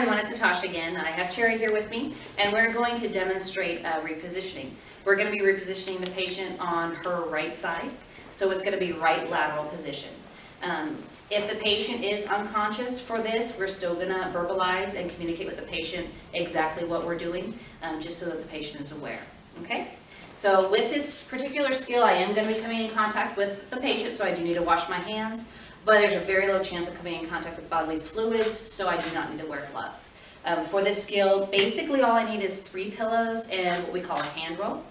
everyone, it's Natasha again. I have Cherry here with me, and we're going to demonstrate repositioning. We're going to be repositioning the patient on her right side, so it's going to be right lateral position. If the patient is unconscious for this, we're still going to verbalize and communicate with the patient exactly what we're doing, just so that the patient is aware. Okay? So with this particular skill, I am going to be coming in contact with the patient, so I do need to wash my hands. But there's a very low chance of coming in contact with bodily fluids, so I do not need to wear gloves. For this skill, basically all I need is 3 pillows and what we call a hand roll.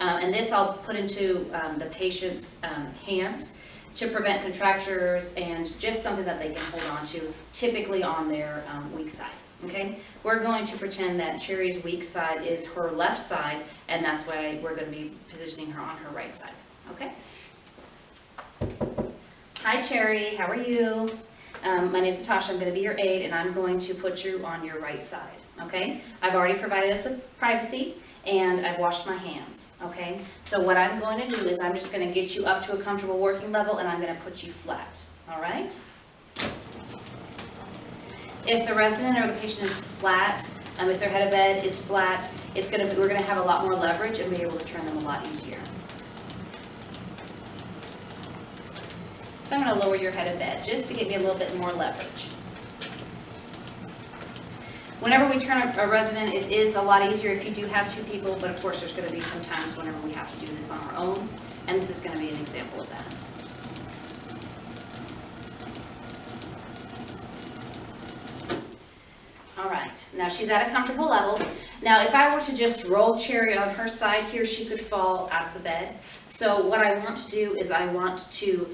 And this I'll put into the patient's hand to prevent contractures and just something that they can hold on to, typically on their weak side. Okay? We're going to pretend that Cherry's weak side is her left side, and that's why we're going to be positioning her on her right side. Okay? Hi Cherry, how are you? My name is Natasha, I'm going to be your aide, and I'm going to put you on your right side, okay? I've already provided us with privacy, and I've washed my hands, okay? So what I'm going to do is I'm just going to get you up to a comfortable working level, and I'm going to put you flat, all right? If the resident or the patient is flat, if their head of bed is flat, we're going to have a lot more leverage and be able to turn them a lot easier. So I'm going to lower your head of bed just to get me a little bit more leverage. Whenever we turn a resident, it is a lot easier if you do have 2 people, but of course there's going to be some times whenever we have to do this on our own, and this is going to be an example of that. All right, now she's at a comfortable level. Now if I were to just roll Cherry on her side here, she could fall out of the bed. So what I want to do is I want to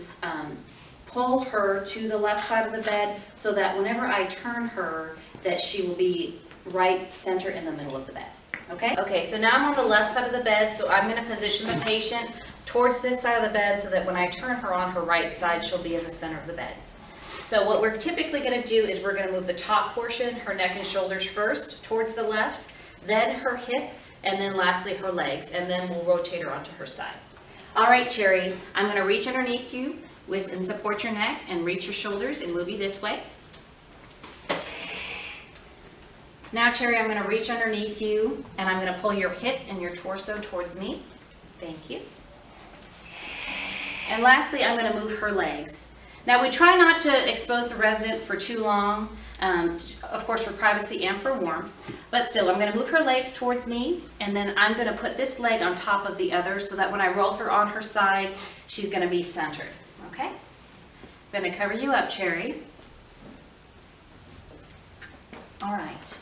pull her to the left side of the bed so that whenever I turn her, that she will be right center in the middle of the bed. Okay? Okay, so now I'm on the left side of the bed, so I'm going to position the patient towards this side of the bed so that when I turn her on her right side, she'll be in the center of the bed. So what we're typically going to do is we're going to move the top portion, her neck and shoulders first, towards the left, then her hip, and then lastly her legs, and then we'll rotate her onto her side. All right, Cherry, I'm going to reach underneath you and support your neck and reach your shoulders and move you this way. Now, Cherry, I'm going to reach underneath you and I'm going to pull your hip and your torso towards me. Thank you. And lastly, I'm going to move her legs. Now, we try not to expose the resident for too long, of course for privacy and for warmth, but still, I'm going to move her legs towards me, and then I'm going to put this leg on top of the other so that when I roll her on her side, she's going to be centered. Okay? I'm going to cover you up, Cherry. All right.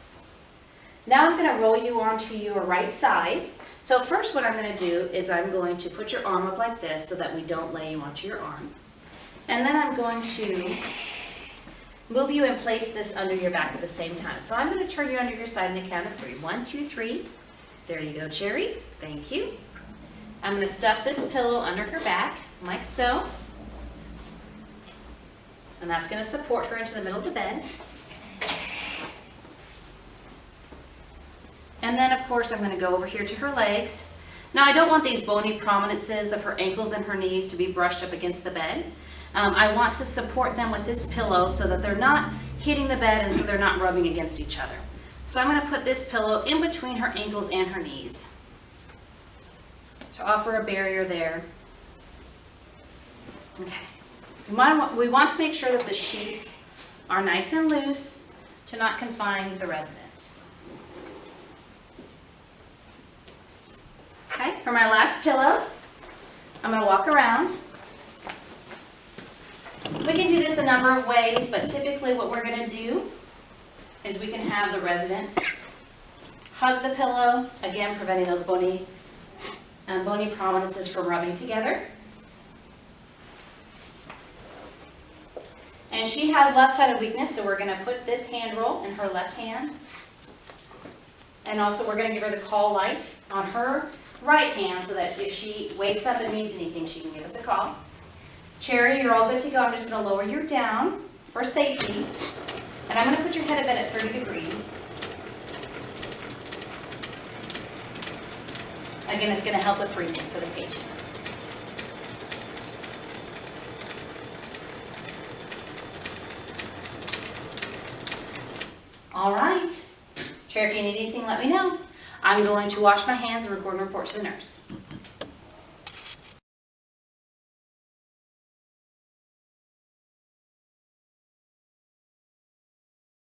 Now I'm going to roll you onto your right side. So first what I'm going to do is I'm going to put your arm up like this so that we don't lay you onto your arm. And then I'm going to move you and place this under your back at the same time. So I'm going to turn you under your side in the count of 3. 1, 2, 3. There you go, Cherry. Thank you. I'm going to stuff this pillow under her back, like so. And that's going to support her into the middle of the bed. And then, of course, I'm going to go over here to her legs. Now, I don't want these bony prominences of her ankles and her knees to be brushed up against the bed. I want to support them with this pillow so that they're not hitting the bed and so they're not rubbing against each other. So I'm going to put this pillow in between her ankles and her knees to offer a barrier there. Okay. We want to make sure that the sheets are nice and loose to not confine the resident. Okay, for my last pillow, I'm going to walk around. We can do this a number of ways, but typically what we're going to do is we can have the resident hug the pillow, again preventing those bony prominences from rubbing together. And she has left-sided weakness, so we're going to put this hand roll in her left hand. And also we're going to give her the call light on her right hand so that if she wakes up and needs anything, she can give us a call. Cherry, you're all good to go. I'm just going to lower you down for safety. And I'm going to put your head of bed at 30 degrees. Again, it's going to help with breathing for the patient. All right. Chair, if you need anything, let me know. I'm going to wash my hands and record and report to the nurse.